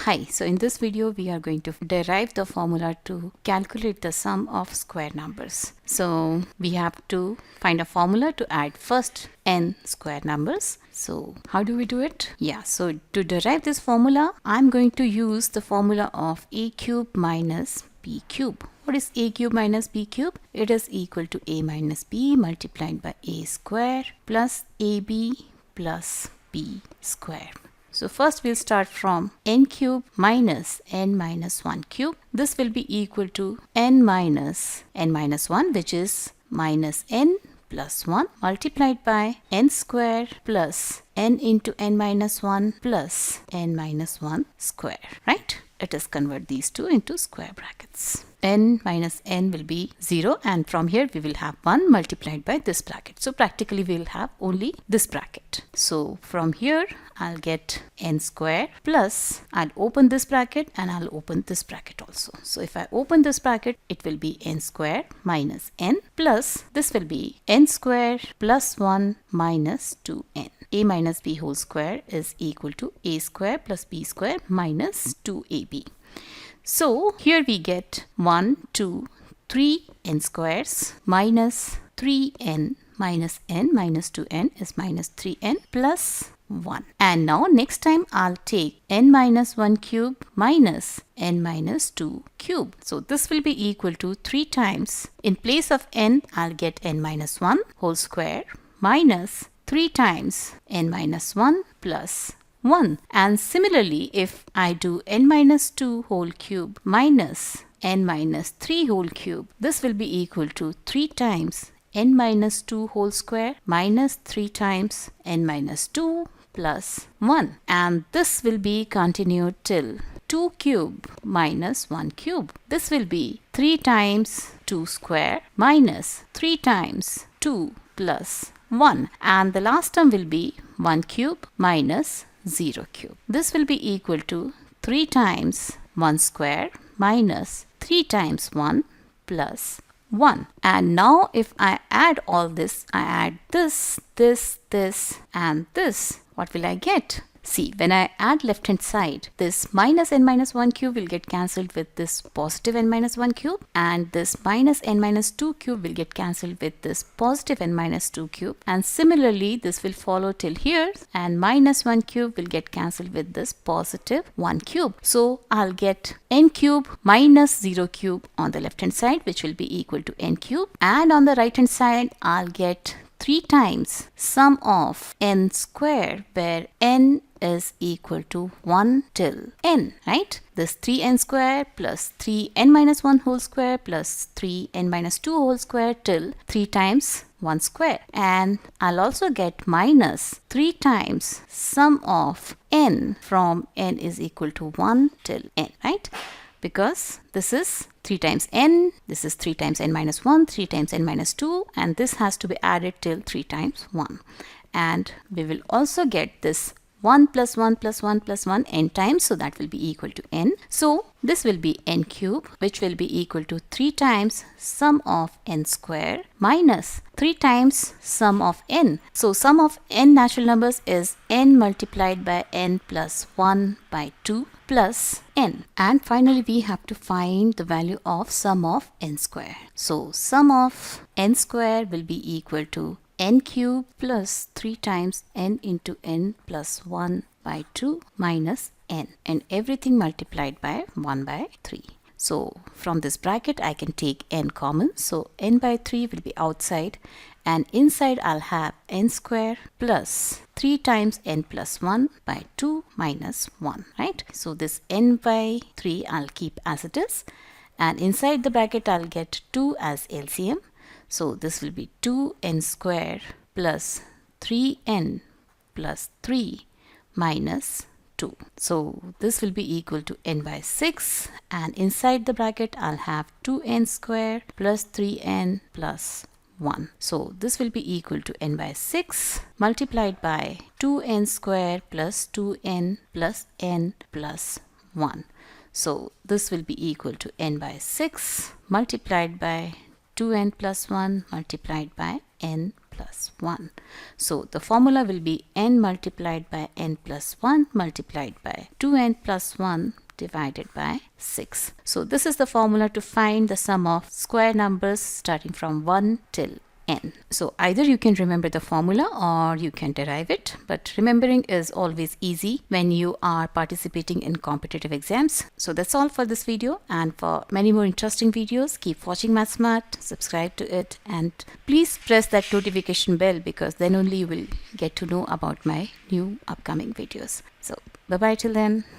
Hi, so in this video we are going to derive the formula to calculate the sum of square numbers. So we have to find a formula to add first n square numbers. So how do we do it? Yeah, so to derive this formula, I'm going to use the formula of a cube minus b cube. What is a cube minus b cube? It is equal to a minus b multiplied by a square plus ab plus b square. So first we'll start from n cube minus n minus 1 cube. This will be equal to n minus 1, which is minus n plus 1 multiplied by n square plus n into n minus 1 plus n minus 1 square, right? Let us convert these two into square brackets. N minus n will be 0, and from here we will have 1 multiplied by this bracket. So practically we will have only this bracket. So from here I'll get n square plus, I'll open this bracket and I'll open this bracket also. So if I open this bracket, it will be n square minus n plus this will be n square plus 1 minus 2n. A minus b whole square is equal to a square plus b square minus 2ab. So here we get 1, 2, 3 n squares minus 3n minus n minus 2n is minus 3n plus 1. And now next time I'll take n minus 1 cube minus n minus 2 cube. So this will be equal to 3 times. In place of n, I'll get n minus 1 whole square minus 3 times n minus 1 plus 1. And similarly, if I do n minus 2 whole cube minus n minus 3 whole cube, this will be equal to 3 times n minus 2 whole square minus 3 times n minus 2 plus 1. And this will be continued till 2 cube minus 1 cube. This will be 3 times 2 square minus 3 times 2 plus 1. And the last term will be 1 cube minus 0 cube. This will be equal to 3 times 1 square minus 3 times 1 plus 1. And now if I add all this, I add this, this, this and this. What will I get? See, when I add left hand side, this minus n minus 1 cube will get cancelled with this positive n minus 1 cube, and this minus n minus 2 cube will get cancelled with this positive n minus 2 cube, and similarly this will follow till here, and minus 1 cube will get cancelled with this positive 1 cube. So I'll get n cube minus 0 cube on the left hand side, which will be equal to n cube, and on the right hand side I'll get 3 times sum of n square, where n is equal to 1 till n, right? This 3n square plus 3n minus 1 whole square plus 3n minus 2 whole square till 3 times 1 square. And I'll also get minus 3 times sum of n from n is equal to 1 till n, right? Because this is 3 times n, this is 3 times n minus 1, 3 times n minus 2, and this has to be added till 3 times 1. And we will also get this 1 plus 1 plus 1 plus 1 n times, so that will be equal to n. So this will be n cube, which will be equal to 3 times sum of n square minus 3 times sum of n. So sum of n natural numbers is n multiplied by n plus 1 by 2 plus n. And finally we have to find the value of sum of n square. So sum of n square will be equal to n cube plus 3 times n into n plus 1 by 2 minus n, and everything multiplied by 1 by 3. So from this bracket I can take n common, so n by 3 will be outside, and inside I'll have n square plus 3 times n plus 1 by 2 minus 1, right? So this n by 3 I'll keep as it is, and inside the bracket I'll get 2 as LCM. So this will be 2n square plus 3n plus 3 minus 2. So this will be equal to n by 6, and inside the bracket I'll have 2n square plus 3n plus 1. So this will be equal to n by 6 multiplied by 2n square plus 2n plus n plus 1. So this will be equal to n by 6 multiplied by 2n plus 1 multiplied by n plus 1. So the formula will be n multiplied by n plus 1 multiplied by 2n plus 1 divided by 6. So this is the formula to find the sum of square numbers starting from 1 till n. So either you can remember the formula or you can derive it, but remembering is always easy when you are participating in competitive exams. So that's all for this video, and for many more interesting videos, keep watching MathSmart, subscribe to it, and please press that notification bell, because then only you will get to know about my new upcoming videos. So bye bye till then.